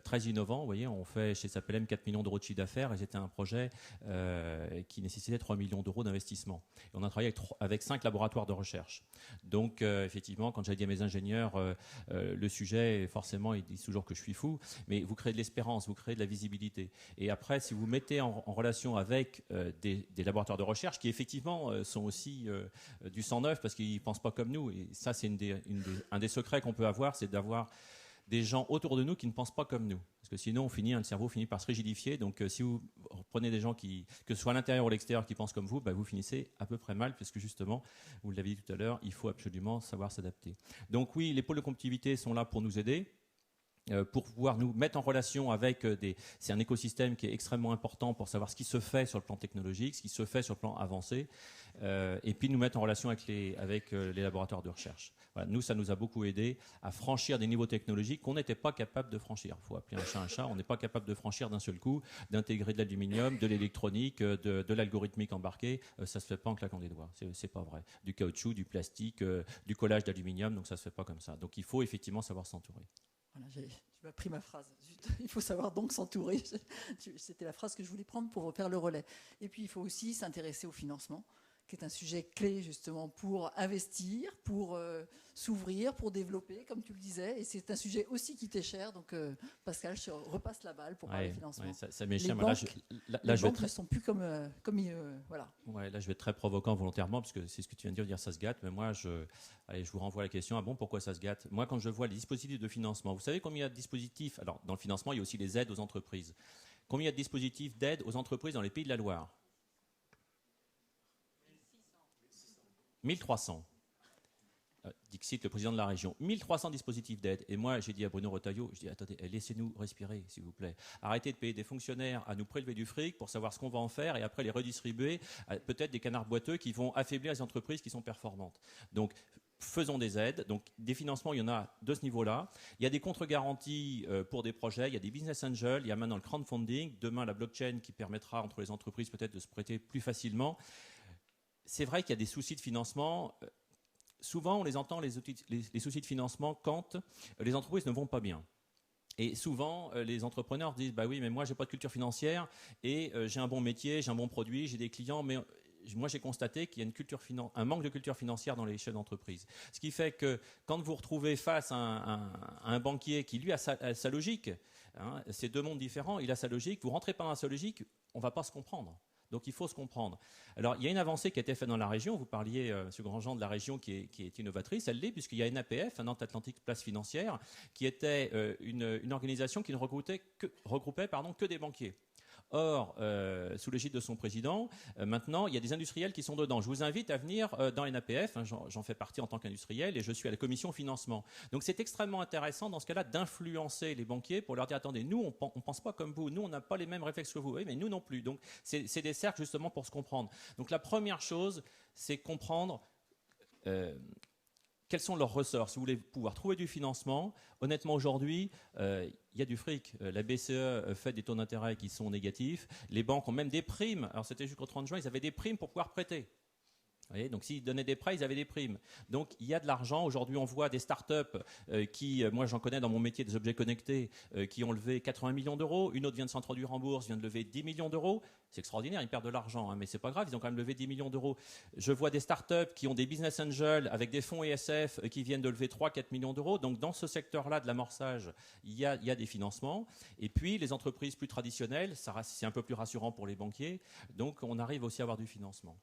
très innovant. Vous voyez, on fait chez Sapelen 4 millions d'euros de chiffre d'affaires et c'était un projet qui nécessitait 3 millions d'euros d'investissement. Et on a travaillé avec 5 laboratoires de recherche. Donc, effectivement, quand j'ai dit à mes ingénieurs, le sujet, forcément, ils disent toujours que je suis fou, mais vous créez de l'espérance, vous créez de la visibilité. Et après, si vous mettez en relation avec des laboratoires de recherche qui, effectivement, sont aussi du sang neuf parce qu'ils ne pensent pas comme nous. Et ça, c'est un des secrets qu'on peut avoir, c'est d'avoir des gens autour de nous qui ne pensent pas comme nous. Parce que sinon, le cerveau finit par se rigidifier. Donc, si vous prenez des gens que ce soit à l'intérieur ou à l'extérieur, qui pensent comme vous, vous finissez à peu près mal, parce que justement, vous l'avez dit tout à l'heure, il faut absolument savoir s'adapter. Donc oui, les pôles de compétitivité sont là pour nous aider. pour pouvoir nous mettre en relation avec c'est un écosystème qui est extrêmement important pour savoir ce qui se fait sur le plan technologique, ce qui se fait sur le plan avancé, et puis nous mettre en relation avec les laboratoires de recherche. Voilà, nous, ça nous a beaucoup aidé à franchir des niveaux technologiques qu'on n'était pas capable de franchir. Il faut appeler un chat. On n'est pas capable de franchir d'un seul coup, d'intégrer de l'aluminium, de l'électronique, de l'algorithmique embarqué. Ça se fait pas en claquant des doigts. C'est pas vrai. Du caoutchouc, du plastique, du collage d'aluminium, donc ça se fait pas comme ça. Donc il faut effectivement savoir s'entourer. Voilà, tu m'as pris ma phrase. Il faut savoir donc s'entourer. C'était la phrase que je voulais prendre pour faire le relais. Et puis il faut aussi s'intéresser au financement, qui est un sujet clé justement pour investir, pour s'ouvrir, pour développer, comme tu le disais. Et c'est un sujet aussi qui t'est cher. Donc Pascal, je repasse la balle pour parler financement. Ça m'est cher. Les banques ne sont plus comme voilà. Ouais, là, je vais être très provoquant volontairement, parce que c'est ce que tu viens de dire ça se gâte. Mais moi, je vous renvoie à la question. Ah bon, pourquoi ça se gâte? Moi, quand je vois les dispositifs de financement, vous savez combien il y a de dispositifs? Alors, dans le financement, il y a aussi les aides aux entreprises. Combien il y a de dispositifs d'aide aux entreprises dans les Pays de la Loire? 1300. Dixit, le président de la région. 1300 dispositifs d'aide. Et moi, j'ai dit à Bruno Retailleau, je dis, attendez, laissez-nous respirer, s'il vous plaît. Arrêtez de payer des fonctionnaires à nous prélever du fric pour savoir ce qu'on va en faire et après les redistribuer à peut-être des canards boiteux qui vont affaiblir les entreprises qui sont performantes. Donc, faisons des aides. Donc, des financements, il y en a de ce niveau-là. Il y a des contre-garanties pour des projets. Il y a des business angels. Il y a maintenant le crowdfunding. Demain, la blockchain qui permettra entre les entreprises peut-être de se prêter plus facilement. C'est vrai qu'il y a des soucis de financement. Souvent, on les entend, les soucis de financement, quand les entreprises ne vont pas bien. Et souvent, les entrepreneurs disent « bah oui, mais moi, je n'ai pas de culture financière et j'ai un bon métier, j'ai un bon produit, j'ai des clients, mais moi, j'ai constaté qu'il y a un manque de culture financière dans les chefs d'entreprise. Ce qui fait que quand vous vous retrouvez face à un banquier qui, lui, a sa logique, hein, c'est deux mondes différents, il a sa logique, vous ne rentrez pas dans sa logique, on ne va pas se comprendre. Donc il faut se comprendre. Alors il y a une avancée qui a été faite dans la région. Vous parliez, M. Grandjean, de la région qui est innovatrice. Elle l'est puisqu'il y a une APF, un Nantes Atlantique Place Financière, qui était une organisation qui ne regroupait que des banquiers. Or, sous l'égide de son président, maintenant, il y a des industriels qui sont dedans. Je vous invite à venir dans l'APF, hein, j'en fais partie en tant qu'industriel, et je suis à la commission financement. Donc c'est extrêmement intéressant, dans ce cas-là, d'influencer les banquiers pour leur dire, attendez, nous, on ne pense pas comme vous, nous, on n'a pas les mêmes réflexes que vous, oui, mais nous non plus. Donc c'est des cercles, justement, pour se comprendre. Donc la première chose, c'est comprendre quels sont leurs ressorts. Si vous voulez pouvoir trouver du financement, honnêtement, aujourd'hui, il y a du fric. La BCE fait des taux d'intérêt qui sont négatifs. Les banques ont même des primes. Alors, c'était jusqu'au 30 juin, ils avaient des primes pour pouvoir prêter. Vous voyez, donc, s'ils donnaient des prêts, ils avaient des primes. Donc, il y a de l'argent. Aujourd'hui, on voit des startups qui, moi, j'en connais dans mon métier des objets connectés, qui ont levé 80 millions d'euros. Une autre vient de s'introduire en bourse, vient de lever 10 millions d'euros. C'est extraordinaire, ils perdent de l'argent, hein, mais c'est pas grave, ils ont quand même levé 10 millions d'euros. Je vois des startups qui ont des business angels avec des fonds ESF qui viennent de lever 3-4 millions d'euros. Donc, dans ce secteur-là de l'amorçage, il y a des financements. Et puis, les entreprises plus traditionnelles, c'est un peu plus rassurant pour les banquiers. Donc, on arrive aussi à avoir du financement.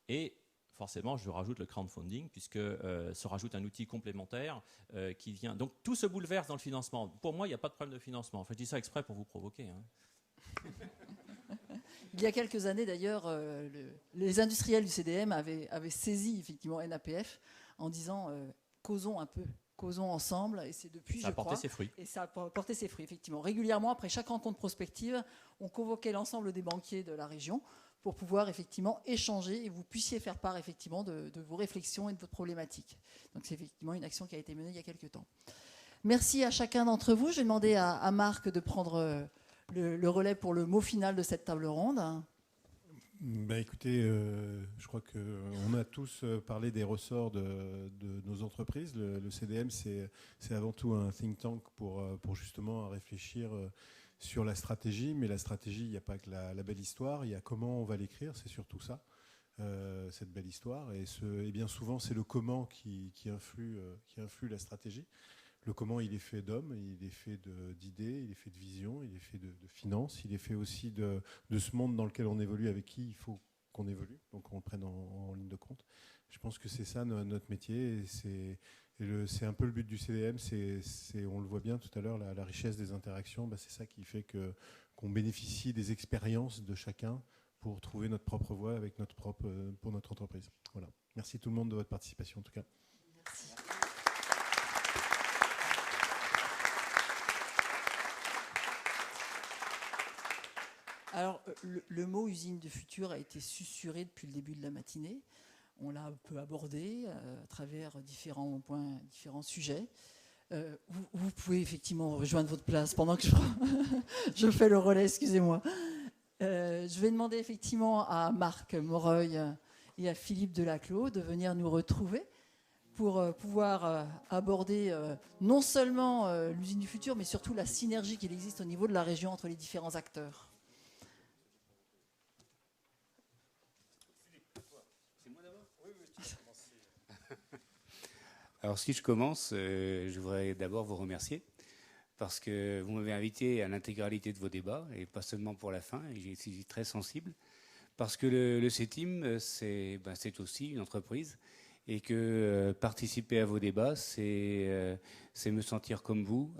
Et forcément, je rajoute le crowdfunding, puisque se rajoute un outil complémentaire qui vient. Donc, tout se bouleverse dans le financement. Pour moi, il n'y a pas de problème de financement. Enfin, je dis ça exprès pour vous provoquer. Hein. Il y a quelques années, d'ailleurs, les industriels du CDM avaient saisi effectivement NAPF en disant causons un peu. Causons ensemble, et c'est depuis, ça a porté ses fruits. Et ça a porté ses fruits, effectivement. Régulièrement, après chaque rencontre prospective, on convoquait l'ensemble des banquiers de la région pour pouvoir effectivement échanger et vous puissiez faire part effectivement de vos réflexions et de votre problématique. Donc c'est effectivement une action qui a été menée il y a quelques temps. Merci à chacun d'entre vous. Je vais demander à Marc de prendre le relais pour le mot final de cette table ronde. Écoutez, je crois qu'on a tous parlé des ressorts de nos entreprises. Le CDM, c'est avant tout un think tank pour justement réfléchir sur la stratégie. Mais la stratégie, il n'y a pas que la belle histoire, il y a comment on va l'écrire, c'est surtout ça, cette belle histoire. Et bien souvent, c'est le comment qui influe la stratégie. Le comment, il est fait d'hommes, il est fait d'idées, il est fait de vision, il est fait de finances, il est fait aussi de ce monde dans lequel on évolue, avec qui il faut qu'on évolue, donc qu'on le prenne en ligne de compte. Je pense que c'est ça notre métier, et c'est un peu le but du CDM, on le voit bien tout à l'heure, la richesse des interactions, c'est ça qui fait qu'on bénéficie des expériences de chacun pour trouver notre propre voie pour notre entreprise. Voilà. Merci tout le monde de votre participation en tout cas. Merci. Alors, le mot usine du futur a été susurré depuis le début de la matinée. On l'a un peu abordé à travers différents points, différents sujets. Vous pouvez effectivement rejoindre votre place pendant que je fais le relais, excusez-moi. Je vais demander effectivement à Marc Moreuil et à Philippe Delaclos de venir nous retrouver pour pouvoir aborder non seulement l'usine du futur, mais surtout la synergie qu'il existe au niveau de la région entre les différents acteurs. Alors, si je commence, je voudrais d'abord vous remercier parce que vous m'avez invité à l'intégralité de vos débats et pas seulement pour la fin. Et j'y suis très sensible parce que le CETIM, c'est aussi une entreprise et que participer à vos débats, c'est me sentir comme vous,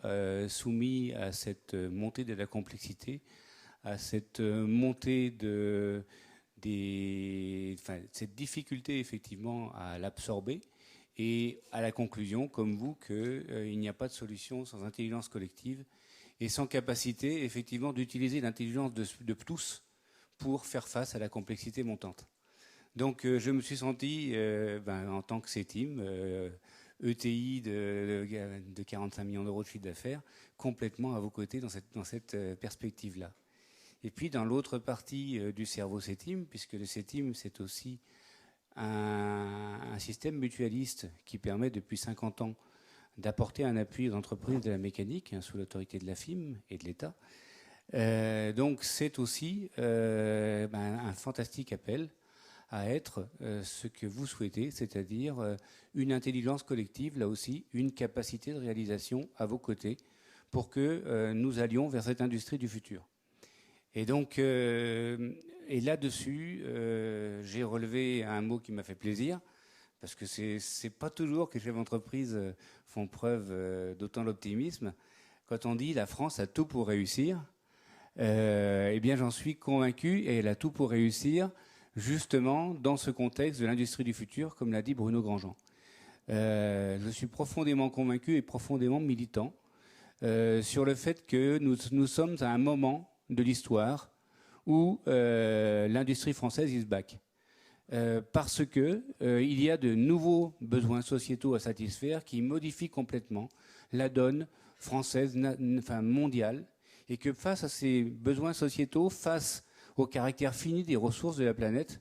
soumis à cette montée de la complexité, à cette montée cette difficulté effectivement à l'absorber. Et à la conclusion, comme vous, qu'il n'y a pas de solution sans intelligence collective et sans capacité, effectivement, d'utiliser l'intelligence de tous pour faire face à la complexité montante. Donc, je me suis senti, en tant que CETIM, ETI de 45 millions d'euros de chiffre d'affaires, complètement à vos côtés dans cette perspective-là. Et puis, dans l'autre partie du cerveau CETIM, puisque le CETIM, c'est aussi un système mutualiste qui permet depuis 50 ans d'apporter un appui aux entreprises de la mécanique sous l'autorité de la FIM et de l'État. Donc c'est aussi un fantastique appel à être ce que vous souhaitez, c'est-à-dire une intelligence collective, là aussi, une capacité de réalisation à vos côtés pour que nous allions vers cette industrie du futur. Et donc, et là-dessus, j'ai relevé un mot qui m'a fait plaisir, parce que c'est pas toujours que les chefs d'entreprise font preuve d'autant d'optimisme. Quand on dit la France a tout pour réussir, eh bien j'en suis convaincu, et elle a tout pour réussir, justement dans ce contexte de l'industrie du futur, comme l'a dit Bruno Grandjean. Je suis profondément convaincu et profondément militant sur le fait que nous sommes à un moment de l'histoire où l'industrie française is back. Parce que il y a de nouveaux besoins sociétaux à satisfaire qui modifient complètement la donne française, mondiale, et que face à ces besoins sociétaux, face au caractère fini des ressources de la planète,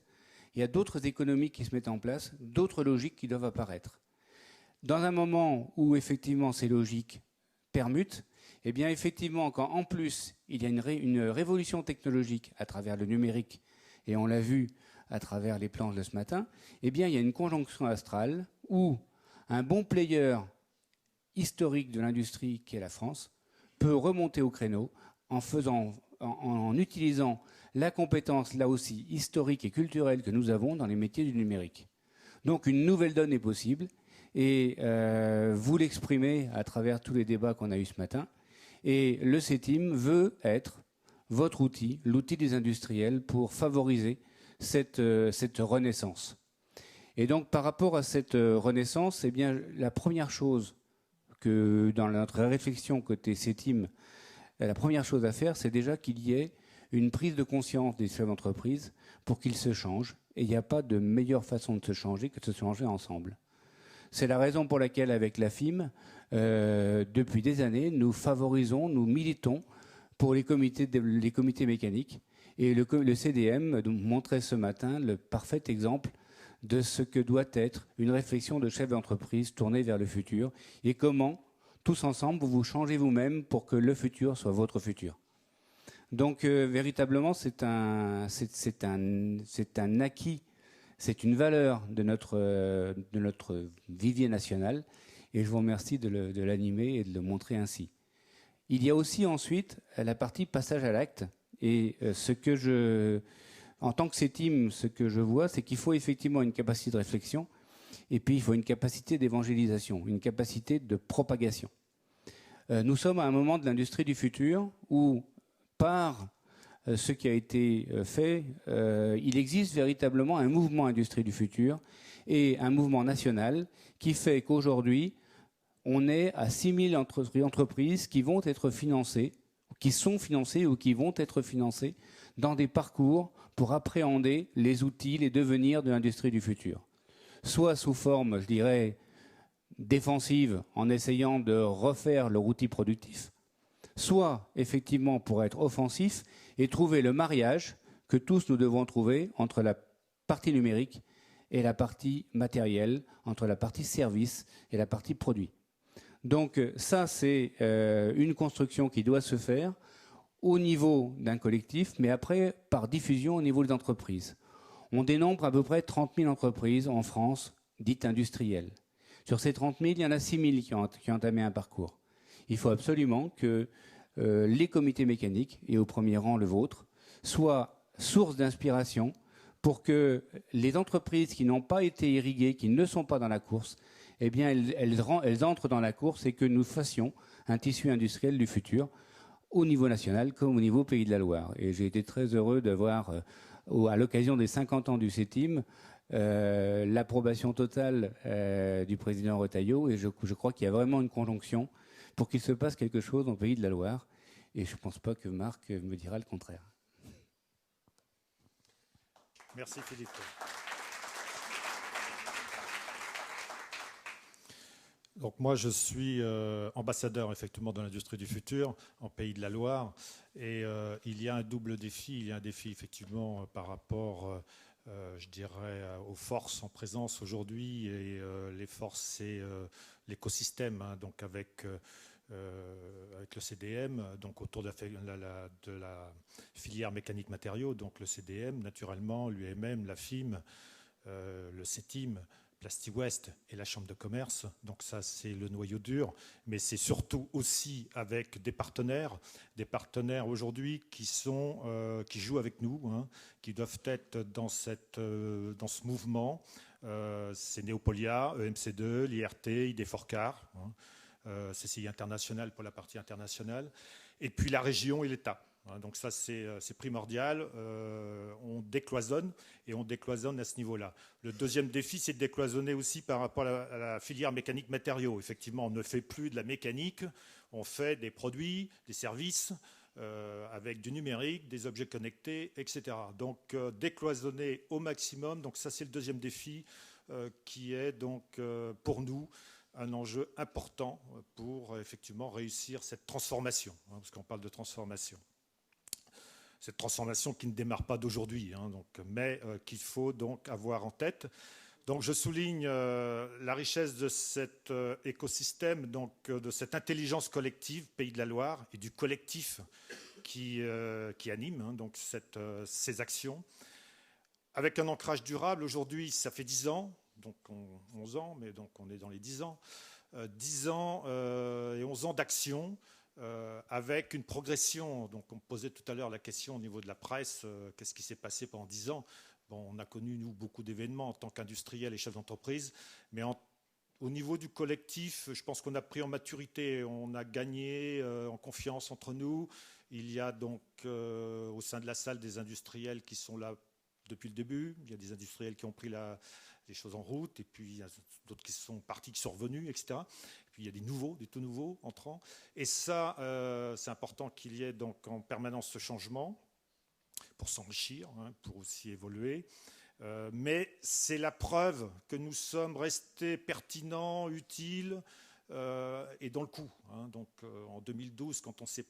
il y a d'autres économies qui se mettent en place, d'autres logiques qui doivent apparaître. Dans un moment où effectivement ces logiques permutent, eh bien effectivement, quand en plus il y a une révolution technologique à travers le numérique, et on l'a vu à travers les planches de ce matin, eh bien il y a une conjonction astrale où un bon player historique de l'industrie qui est la France peut remonter au créneau en utilisant la compétence là aussi historique et culturelle que nous avons dans les métiers du numérique. Donc une nouvelle donne est possible et vous l'exprimez à travers tous les débats qu'on a eus ce matin. Et le CETIM veut être votre outil, l'outil des industriels pour favoriser cette renaissance. Et donc par rapport à cette renaissance, eh bien, la première chose que dans notre réflexion côté CETIM, la première chose à faire, c'est déjà qu'il y ait une prise de conscience des chefs d'entreprise pour qu'ils se changent. Et il n'y a pas de meilleure façon de se changer que de se changer ensemble. C'est la raison pour laquelle, avec la FIM, depuis des années, nous favorisons, nous militons pour les comités mécaniques. Et le CDM montrait ce matin le parfait exemple de ce que doit être une réflexion de chef d'entreprise tournée vers le futur et comment, tous ensemble, vous vous changez vous-même pour que le futur soit votre futur. Donc, véritablement, c'est un acquis. C'est une valeur de notre vivier national et je vous remercie de l'animer et de le montrer ainsi. Il y a aussi ensuite la partie passage à l'acte et en tant que CETIM, ce que je vois, c'est qu'il faut effectivement une capacité de réflexion et puis il faut une capacité d'évangélisation, une capacité de propagation. Nous sommes à un moment de l'industrie du futur où, par ce qui a été fait, il existe véritablement un mouvement industrie du futur et un mouvement national qui fait qu'aujourd'hui, on est à 6000 entreprises qui vont être financées, qui sont financées ou qui vont être financées dans des parcours pour appréhender les outils, les devenirs de l'industrie du futur. Soit sous forme, je dirais, défensive, en essayant de refaire leur outil productif, soit effectivement pour être offensif et trouver le mariage que tous nous devons trouver entre la partie numérique et la partie matérielle, entre la partie service et la partie produit. Donc ça, c'est une construction qui doit se faire au niveau d'un collectif, mais après par diffusion au niveau des entreprises. On dénombre à peu près 30 000 entreprises en France dites industrielles. Sur ces 30 000, il y en a 6 000 qui ont entamé un parcours. Il faut absolument que les comités mécaniques, et au premier rang le vôtre, soient source d'inspiration pour que les entreprises qui n'ont pas été irriguées, qui ne sont pas dans la course, eh bien, elles entrent dans la course et que nous fassions un tissu industriel du futur au niveau national comme au niveau Pays de la Loire. Et j'ai été très heureux d'avoir, à l'occasion des 50 ans du CETIM, l'approbation totale du président Retailleau. Et je crois qu'il y a vraiment une conjonction pour qu'il se passe quelque chose au Pays de la Loire. Et je ne pense pas que Marc me dira le contraire. Merci Philippe. Donc moi je suis ambassadeur effectivement de l'industrie du futur en Pays de la Loire et il y a un double défi. Il y a un défi effectivement par rapport je dirais aux forces en présence aujourd'hui et les forces c'est l'écosystème hein, donc avec le CDM, donc autour de la filière mécanique matériaux, donc le CDM, naturellement, l'UMM, la FIM, le CETIM, PlastiWest et la Chambre de commerce. Donc ça, c'est le noyau dur, mais c'est surtout aussi avec des partenaires aujourd'hui qui jouent avec nous, hein, qui doivent être dans ce mouvement. C'est Neopolia, EMC2, l'IRT, ID4CAR, hein. CCI International pour la partie internationale, et puis la région et l'État. Donc ça, c'est primordial. On décloisonne, et on décloisonne à ce niveau-là. Le deuxième défi, c'est de décloisonner aussi par rapport à la filière mécanique matériaux. Effectivement, on ne fait plus de la mécanique, on fait des produits, des services, avec du numérique, des objets connectés, etc. Donc décloisonner au maximum. Donc ça, c'est le deuxième défi qui est donc pour nous un enjeu important pour effectivement réussir cette transformation, hein, parce qu'on parle de transformation. Cette transformation qui ne démarre pas d'aujourd'hui, hein, mais qu'il faut donc avoir en tête. Donc je souligne la richesse de cet écosystème, donc de cette intelligence collective Pays de la Loire et du collectif qui anime hein, donc ces actions. Avec un ancrage durable, aujourd'hui ça fait 10 ans, donc 11 ans, mais donc on est dans les 10 ans. 10 ans et 11 ans d'action avec une progression. Donc on posait tout à l'heure la question au niveau de la presse, qu'est-ce qui s'est passé pendant 10 ans? Bon, on a connu, nous, beaucoup d'événements en tant qu'industriels et chefs d'entreprise, mais au niveau du collectif, je pense qu'on a pris en maturité, on a gagné en confiance entre nous. Il y a donc au sein de la salle des industriels qui sont là depuis le début. Il y a des industriels qui ont pris les choses en route, et puis il y a d'autres qui sont partis, qui sont revenus, etc. Et puis il y a des tout nouveaux entrants. Et ça, c'est important qu'il y ait donc en permanence ce changement pour s'enrichir, hein, pour aussi évoluer. Mais c'est la preuve que nous sommes restés pertinents, utiles et dans le coup. Hein. Donc en 2012, quand on s'est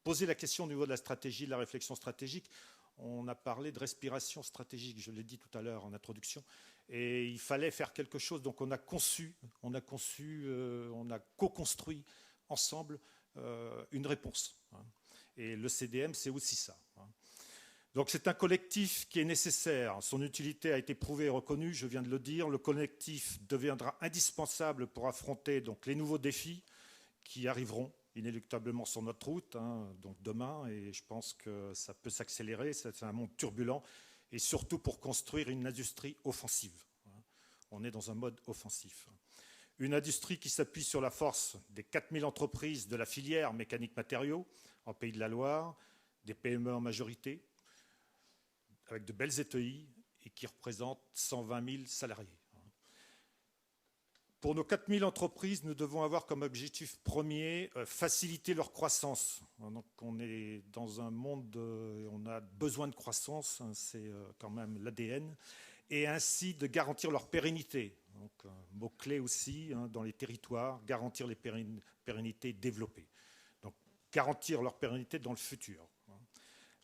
posé la question au niveau de la stratégie, de la réflexion stratégique, on a parlé de respiration stratégique, je l'ai dit tout à l'heure en introduction, et il fallait faire quelque chose. Donc on a co-construit ensemble une réponse. Hein. Et le CDM, c'est aussi ça. Hein. Donc c'est un collectif qui est nécessaire. Son utilité a été prouvée et reconnue, je viens de le dire. Le collectif deviendra indispensable pour affronter donc les nouveaux défis qui arriveront inéluctablement sur notre route, hein, donc demain, et je pense que ça peut s'accélérer, c'est un monde turbulent, et surtout pour construire une industrie offensive. On est dans un mode offensif. Une industrie qui s'appuie sur la force des 4000 entreprises de la filière mécanique matériaux en Pays de la Loire, des PME en majorité, avec de belles ETI, et qui représentent 120 000 salariés. Pour nos 4000 entreprises, nous devons avoir comme objectif premier faciliter leur croissance. Donc on est dans un monde, on a besoin de croissance, hein, c'est quand même l'ADN, et ainsi de garantir leur pérennité. Donc mot-clé aussi hein, dans les territoires, garantir les pérennités développées. Donc garantir leur pérennité dans le futur.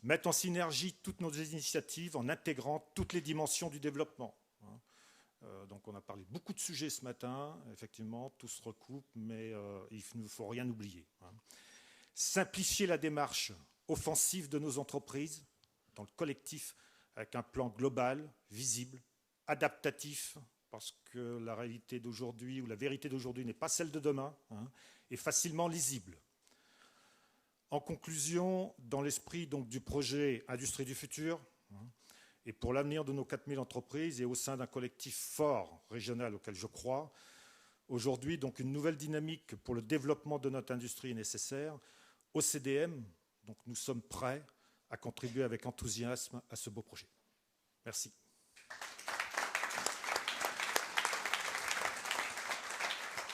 Mettre en synergie toutes nos initiatives en intégrant toutes les dimensions du développement. Donc on a parlé beaucoup de sujets ce matin, effectivement, tout se recoupe, mais il ne faut rien oublier. Simplifier la démarche offensive de nos entreprises dans le collectif avec un plan global, visible, adaptatif, parce que la réalité d'aujourd'hui ou la vérité d'aujourd'hui n'est pas celle de demain, hein, et facilement lisible. En conclusion, dans l'esprit donc, du projet Industrie du futur, et pour l'avenir de nos 4000 entreprises et au sein d'un collectif fort régional auquel je crois, aujourd'hui, donc une nouvelle dynamique pour le développement de notre industrie est nécessaire. Au CDM, donc, nous sommes prêts à contribuer avec enthousiasme à ce beau projet. Merci.